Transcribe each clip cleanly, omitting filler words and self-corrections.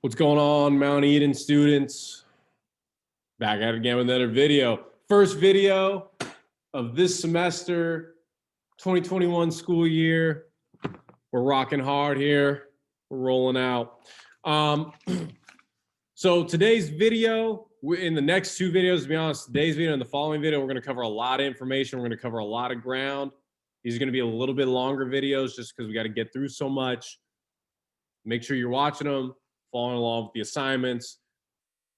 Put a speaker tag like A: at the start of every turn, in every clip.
A: What's going on, Mount Eden students? Back at it again with another video. First video of this semester, 2021 school year. We're rocking hard here. We're rolling out. So today's video, in the next two videos, to be honest, today's video and the following video, we're going to cover a lot of information. We're going to cover a lot of ground. These are going to be a little bit longer videos just because we got to get through so much. Make sure you're watching them, following along with the assignments.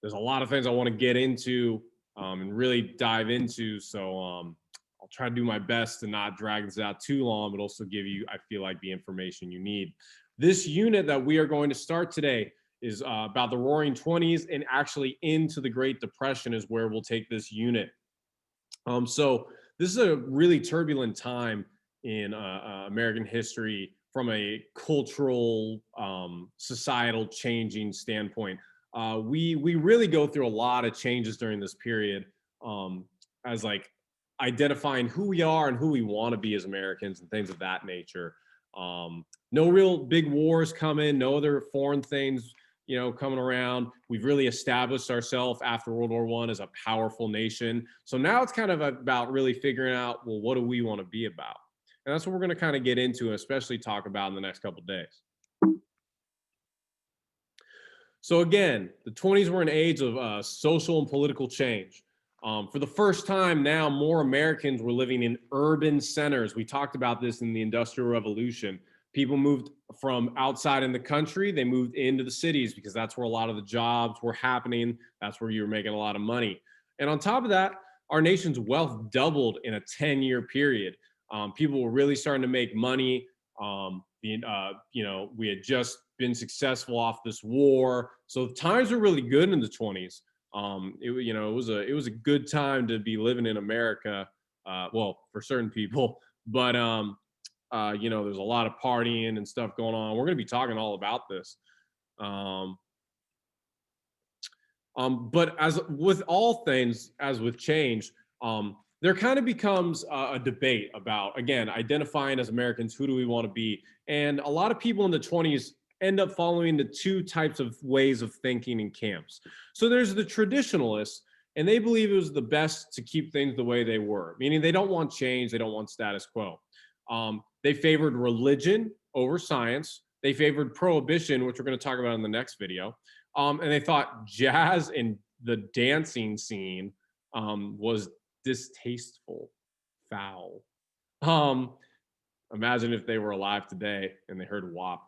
A: There's a lot of things I want to get into and really dive into. So I'll try to do my best to not drag this out too long, but also give you, I feel like, the information you need. This unit that we are going to start today is about the Roaring '20s, and actually into the Great Depression is where we'll take this unit. So this is a really turbulent time in American history from a cultural, societal changing standpoint. We really go through a lot of changes during this period, as like identifying who we are and who we want to be as Americans and things of that nature. No real big wars coming, no other foreign things, coming around. We've really established ourselves after World War I as a powerful nation. So now it's kind of about really figuring out, well, what do we want to be about? And that's what we're going to kind of get into, and especially talk about in the next couple of days. So again, the 20s were an age of social and political change. For the first time now, more Americans were living in urban centers. We talked about this in the Industrial Revolution. People moved from outside in the country, they moved into the cities because that's where a lot of the jobs were happening. That's where you were making a lot of money. And on top of that, our nation's wealth doubled in a 10-year period. People were really starting to make money. We had just been successful off this war. So times were really good in the 20s. It was a good time to be living in America. Well, for certain people, but there's a lot of partying and stuff going on. We're going to be talking all about this. But as with all things, as with change, there kind of becomes a debate about, again, identifying as Americans, who do we want to be? And a lot of people in the 20s end up following the two types of ways of thinking in camps. So there's the traditionalists, and they believe it was the best to keep things the way they were, meaning they don't want change, they don't want status quo. They favored religion over science. They favored prohibition, which we're going to talk about in the next video. And they thought jazz and the dancing scene was distasteful, foul. Imagine if they were alive today and they heard WAP.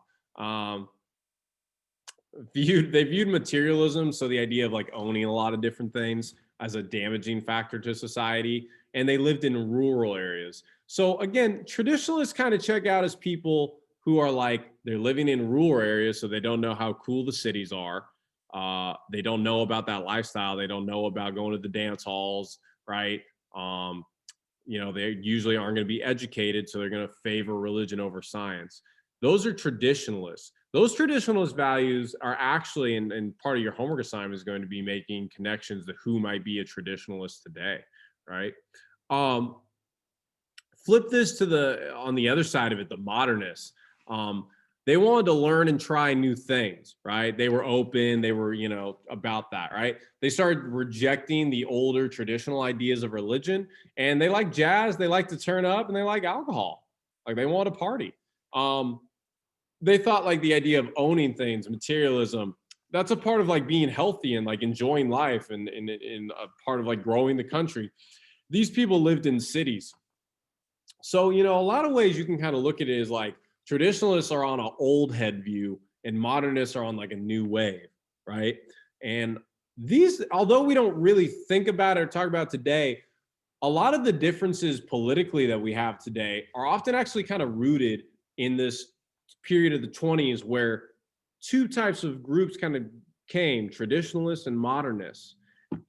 A: They viewed materialism, so the idea of like owning a lot of different things, as a damaging factor to society, and they lived in rural areas. So again, traditionalists kind of check out as people who are like, they're living in rural areas, so they don't know how cool the cities are. They don't know about that lifestyle. They don't know about going to the dance halls, right? They usually aren't going to be educated, so they're going to favor religion over science. Those are traditionalists. Those traditionalist values are actually, and part of your homework assignment is going to be making connections to who might be a traditionalist today, right? Flip this to on the other side of it, the modernists. They wanted to learn and try new things, right? They were open, they were, about that, right? They started rejecting the older traditional ideas of religion, and they like jazz, they like to turn up, and they like alcohol. Like, they want to party. They thought like the idea of owning things, materialism, that's a part of like being healthy and like enjoying life and a part of like growing the country. These people lived in cities. So, a lot of ways you can kind of look at it as like traditionalists are on an old head view and modernists are on like a new wave, right? And these, although we don't really think about it or talk about today, a lot of the differences politically that we have today are often actually kind of rooted in this period of the 20s, where two types of groups kind of came, traditionalists and modernists,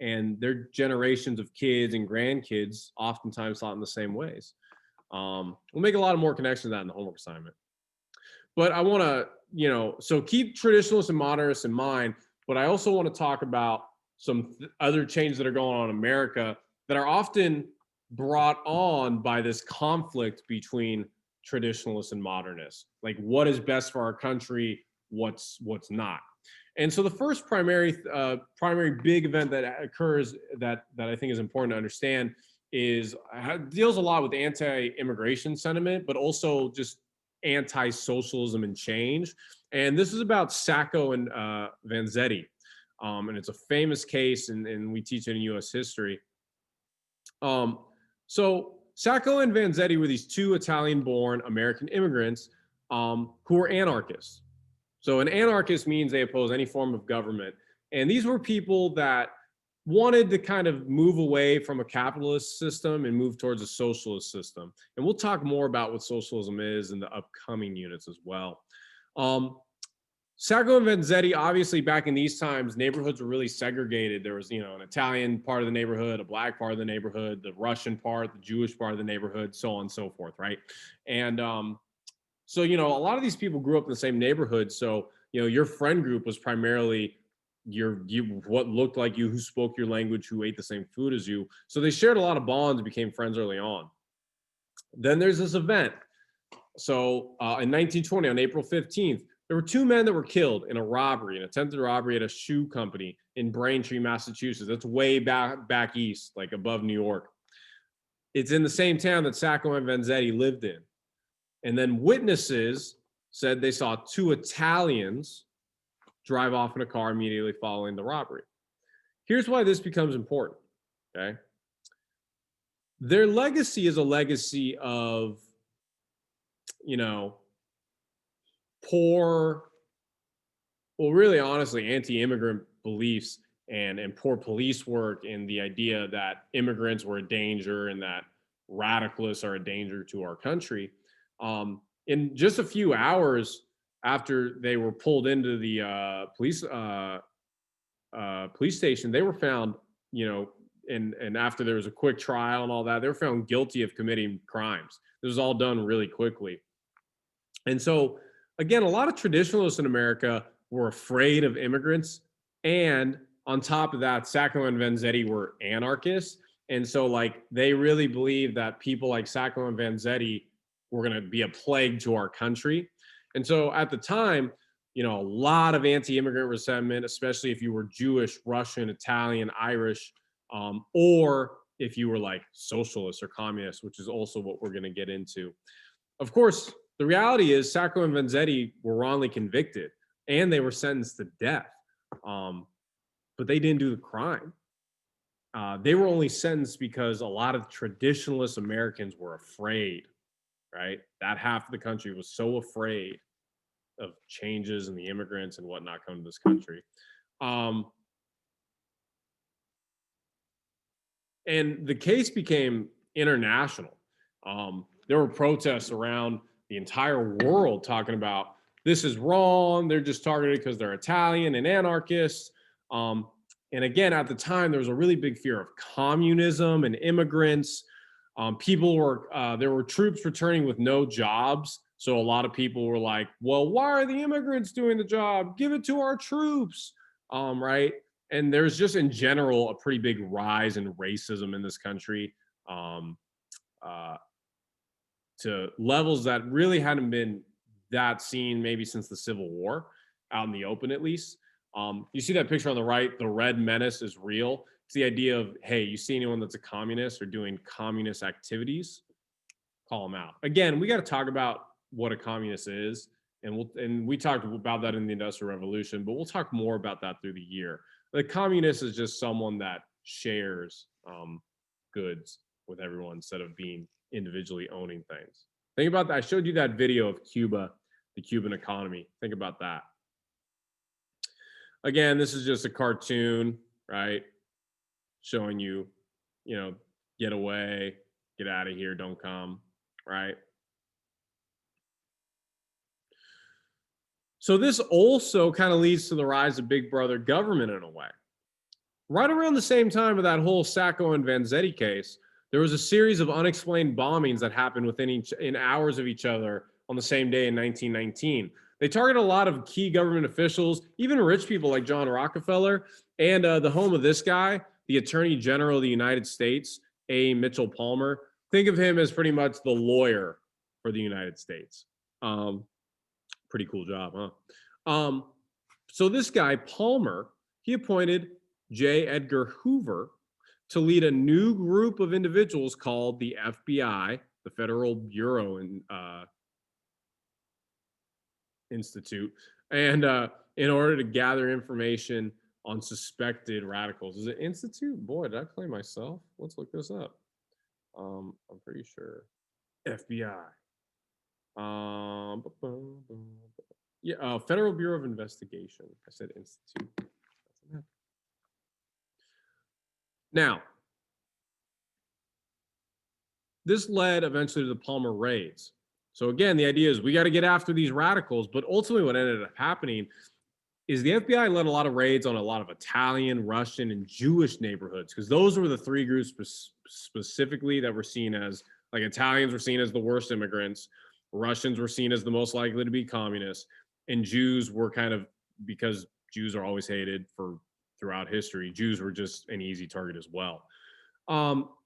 A: and their generations of kids and grandkids oftentimes thought in the same ways. We'll make a lot of more connections to that in the homework assignment. But I want to, so keep traditionalists and modernists in mind, but I also want to talk about some other changes that are going on in America that are often brought on by this conflict between traditionalists and modernists. Like, what is best for our country, what's not. And so the first primary big event that occurs that I think is important to understand is deals a lot with anti-immigration sentiment, but also just anti-socialism and change. And this is about Sacco and Vanzetti. And it's a famous case, and we teach it in U.S. history. So Sacco and Vanzetti were these two Italian-born American immigrants who were anarchists. So an anarchist means they oppose any form of government. And these were people that wanted to kind of move away from a capitalist system and move towards a socialist system. And we'll talk more about what socialism is in the upcoming units as well. Sacco and Vanzetti, obviously back in these times, neighborhoods were really segregated. There was, an Italian part of the neighborhood, a black part of the neighborhood, the Russian part, the Jewish part of the neighborhood, so on and so forth, right? And so, a lot of these people grew up in the same neighborhood. So, your friend group was primarily what looked like you, who spoke your language, who ate the same food as you. So they shared a lot of bonds, became friends early on. Then there's this event. So in 1920, on April 15th, there were two men that were killed in a robbery, an attempted robbery at a shoe company in Braintree, Massachusetts. That's way back east, like above New York. It's in the same town that Sacco and Vanzetti lived in. And then witnesses said they saw two Italians drive off in a car immediately following the robbery. Here's why this becomes important, okay? Their legacy is a legacy of, poor, well, really honestly, anti-immigrant beliefs and poor police work, and the idea that immigrants were a danger and that radicalists are a danger to our country. In just a few hours after they were pulled into the police station, they were found, and after there was a quick trial and all that, they were found guilty of committing crimes. This was all done really quickly. And so, again, a lot of traditionalists in America were afraid of immigrants. And on top of that, Sacco and Vanzetti were anarchists. And so, they really believed that people like Sacco and Vanzetti were going to be a plague to our country. And so at the time, a lot of anti-immigrant resentment, especially if you were Jewish, Russian, Italian, Irish, or if you were like socialists or communists, which is also what we're going to get into. Of course, the reality is Sacco and Vanzetti were wrongly convicted and they were sentenced to death, but they didn't do the crime. They were only sentenced because a lot of traditionalist Americans were afraid, right? That half of the country was so afraid of changes and the immigrants and whatnot coming to this country. And the case became international. There were protests around the entire world talking about this is wrong. They're just targeted because they're Italian and anarchists. And again, at the time, there was a really big fear of communism and immigrants. There were troops returning with no jobs. So a lot of people were like, well, why are the immigrants doing the job? Give it to our troops, right? And there's just in general a pretty big rise in racism in this country to levels that really hadn't been that seen maybe since the Civil War, out in the open at least. You see that picture on the right, the red menace is real. It's the idea of, hey, you see anyone that's a communist or doing communist activities, call them out. Again, we got to talk about what a communist is, and we talked about that in the Industrial Revolution, but we'll talk more about that through the year. The communist is just someone that shares goods with everyone instead of being individually owning things. Think about that. I showed you that video of Cuba, the Cuban economy. Think about that. Again, this is just a cartoon, right? Showing you, get away, get out of here, don't come, right? So this also kind of leads to the rise of Big Brother government in a way. Right around the same time of that whole Sacco and Vanzetti case, there was a series of unexplained bombings that happened in hours of each other on the same day in 1919. They targeted a lot of key government officials, even rich people like John Rockefeller, and the home of this guy, the Attorney General of the United States, A. Mitchell Palmer. Think of him as pretty much the lawyer for the United States. Pretty cool job, huh? So this guy, Palmer, he appointed J. Edgar Hoover to lead a new group of individuals called the FBI, the Federal Bureau Institute, and in order to gather information on suspected radicals. Is it Institute? Boy, did I play myself? Let's look this up. I'm pretty sure. FBI. Yeah, Federal Bureau of Investigation. I said Institute. Now, this led eventually to the Palmer raids. So again, the idea is we got to get after these radicals, but ultimately what ended up happening is the FBI led a lot of raids on a lot of Italian, Russian, and Jewish neighborhoods, because those were the three groups specifically that were seen as, like, Italians were seen as the worst immigrants, Russians were seen as the most likely to be communists, and Jews were kind of, because Jews are always hated throughout history, Jews were just an easy target as well.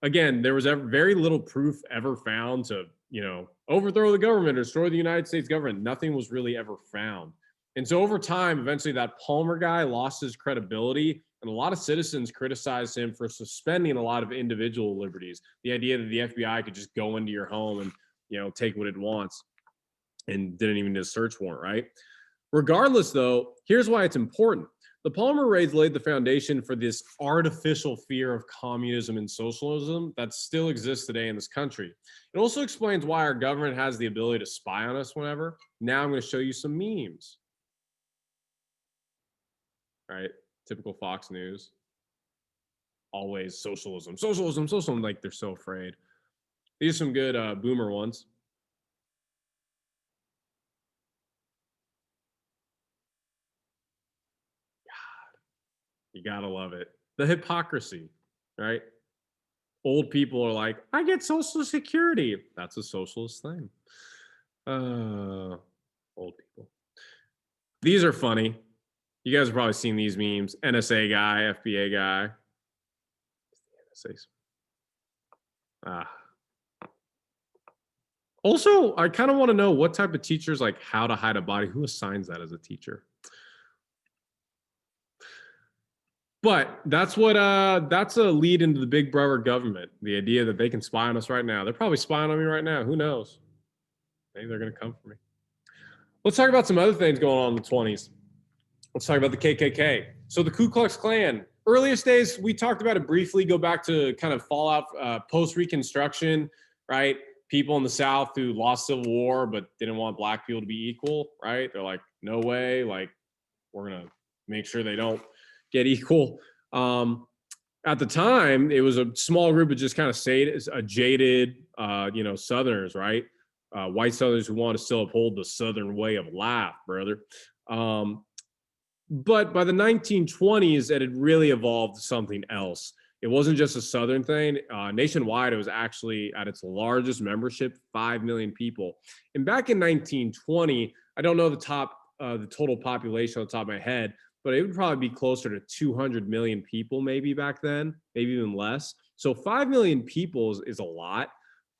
A: Again, there was very little proof ever found to, overthrow the government or destroy the United States government. Nothing was really ever found. And so over time, eventually that Palmer guy lost his credibility, and a lot of citizens criticized him for suspending a lot of individual liberties. The idea that the FBI could just go into your home and, take what it wants and didn't even need a search warrant, right? Regardless, though, here's why it's important. The Palmer raids laid the foundation for this artificial fear of communism and socialism that still exists today in this country. It also explains why our government has the ability to spy on us whenever. Now I'm going to show you some memes. All right, typical Fox News. Always socialism, socialism, socialism, like they're so afraid. These are some good boomer ones. God, you gotta love it. The hypocrisy, right? Old people are like, I get Social Security. That's a socialist thing. Old people. These are funny. You guys have probably seen these memes. NSA guy, FBA guy. Also, I kind of want to know what type of teachers, like how to hide a body. Who assigns that as a teacher? But that's a lead into the big brother government. The idea that they can spy on us right now. They're probably spying on me right now. Who knows? Maybe they're going to come for me. Let's talk about some other things going on in the 20s. Let's talk about the KKK. So the Ku Klux Klan. Earliest days, we talked about it briefly. Go back to kind of fallout post-Reconstruction, right? People in the South who lost Civil War but didn't want black people to be equal, right? They're like, no way. Like, we're going to make sure they don't get equal. At the time, it was a small group of just kind of jaded, Southerners, right? White Southerners who want to still uphold the Southern way of life, brother. But by the 1920s, it had really evolved to something else. It wasn't just a Southern thing. Nationwide, it was actually at its largest membership, 5 million people. And back in 1920, I don't know the total population on the top of my head, but it would probably be closer to 200 million people maybe back then, maybe even less. So 5 million people is a lot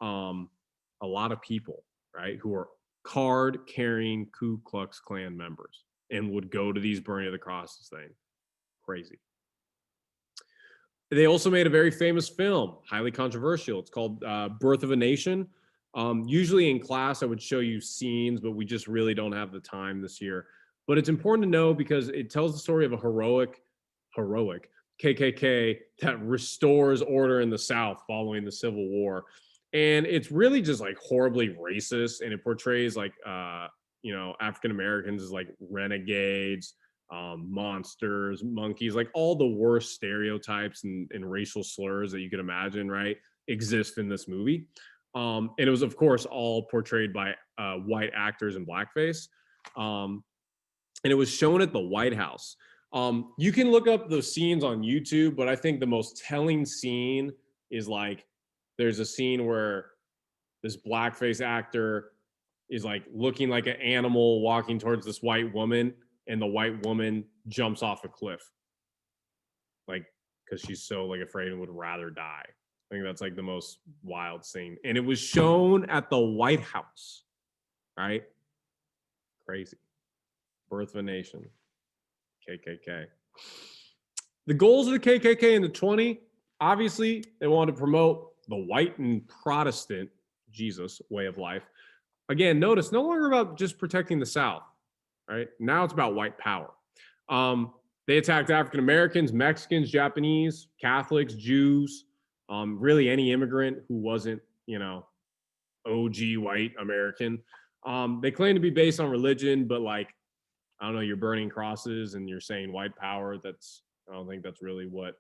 A: of people, right, who are card-carrying Ku Klux Klan members and would go to these burning of the crosses thing. Crazy. They also made a very famous film, highly controversial. It's called Birth of a Nation. Usually in class, I would show you scenes, but we just really don't have the time this year. But it's important to know because it tells the story of a heroic KKK that restores order in the South following the Civil War. And it's really just like horribly racist, and it portrays like African Americans as like renegades, monsters, monkeys, like all the worst stereotypes and racial slurs that you could imagine, right, exist in this movie. And it was, of course, all portrayed by white actors in blackface. And it was shown at the White House. You can look up those scenes on YouTube, but I think the most telling scene is like, there's a scene where this blackface actor is like looking like an animal walking towards this white woman, and the white woman jumps off a cliff, like, because she's so like afraid and would rather die. I think that's like the most wild scene, and it was shown at the White House, right? Crazy. Birth of a Nation. KKK. The goals of the KKK in the 20s, obviously, they wanted to promote the white and Protestant, Jesus, way of life. Again, notice no longer about just protecting the South, right? Now it's about white power. They attacked African Americans, Mexicans, Japanese, Catholics, Jews, really any immigrant who wasn't, OG white American. They claim to be based on religion, but like, I don't know, you're burning crosses and you're saying white power. I don't think that's really what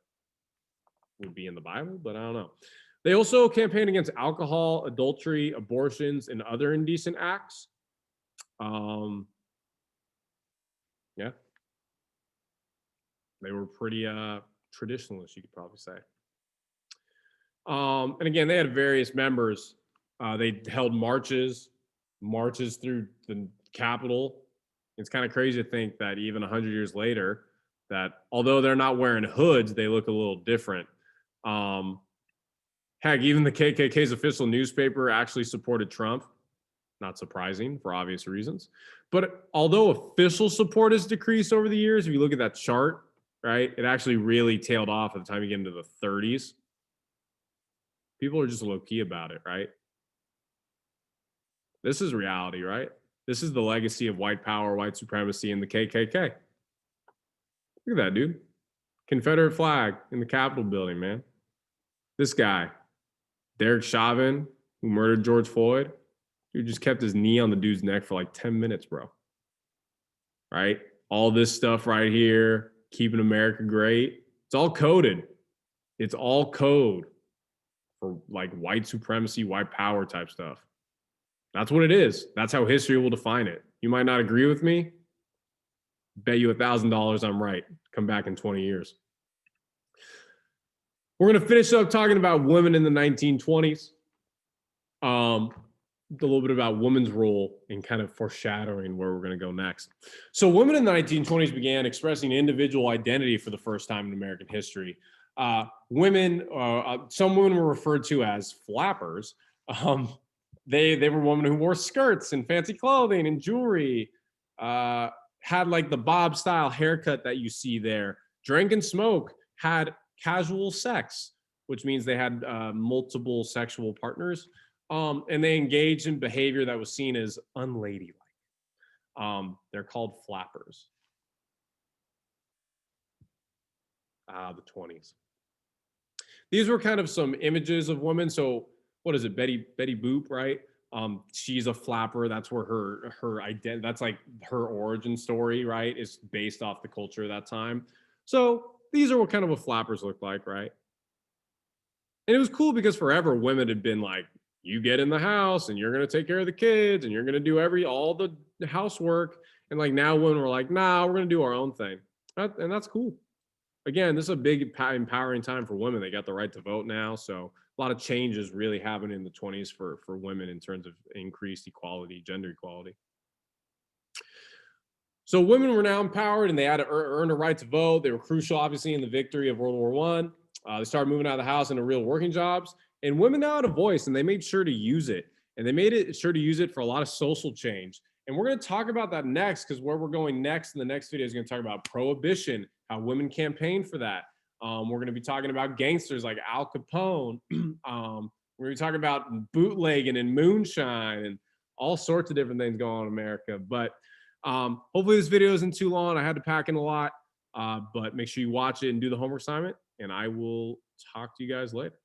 A: would be in the Bible, but I don't know. They also campaigned against alcohol, adultery, abortions, and other indecent acts. Yeah. They were pretty traditionalist, you could probably say. And again, they had various members. They held marches through the Capitol. It's kind of crazy to think that even 100 years later, that although they're not wearing hoods, they look a little different. Heck, even the KKK's official newspaper actually supported Trump. Not surprising for obvious reasons. But although official support has decreased over the years, if you look at that chart, right, it actually really tailed off at the time you get into the 30s. People are just low-key about it, right? This is reality, right? This is the legacy of white power, white supremacy, and the KKK. Look at that, dude. Confederate flag in the Capitol building, man. This guy, Derek Chauvin, who murdered George Floyd, dude just kept his knee on the dude's neck for like 10 minutes, bro. Right? All this stuff right here, keeping America great. It's all coded. It's all code for like white supremacy, white power type stuff. That's what it is. That's how history will define it. You might not agree with me. Bet you $1,000 I'm right. Come back in 20 years. We're going to finish up talking about women in the 1920s. A little bit about women's role and kind of foreshadowing where we're going to go next. So women in the 1920s began expressing individual identity for the first time in American history. Some women were referred to as flappers. They were women who wore skirts and fancy clothing and jewelry, had like the Bob style haircut that you see there, drank and smoked, had casual sex, which means they had multiple sexual partners, and they engaged in behavior that was seen as unladylike. They're called flappers. The 20s. These were kind of some images of women. So what is it? Betty Boop, right? She's a flapper. That's where her identity, that's like her origin story, right? Is based off the culture of that time. So these are what kind of what flappers look like, right? And it was cool because forever women had been like, you get in the house and you're going to take care of the kids and you're going to do all the housework. And like now women were like, nah, we're going to do our own thing. And that's cool. Again, this is a big empowering time for women. They got the right to vote now. So a lot of changes really happening in the 20s for women in terms of increased equality, gender equality. So women were now empowered and they had to earn a right to vote. They were crucial, obviously, in the victory of World War I. They started moving out of the house into real working jobs. And women now had a voice and they made sure to use it. And they made it sure to use it for a lot of social change. And we're going to talk about that next, because where we're going next in the next video is going to talk about prohibition, how women campaigned for that. We're going to be talking about gangsters like Al Capone. We're going to be talking about bootlegging and moonshine and all sorts of different things going on in America. But hopefully this video isn't too long. I had to pack in a lot, but make sure you watch it and do the homework assignment. And I will talk to you guys later.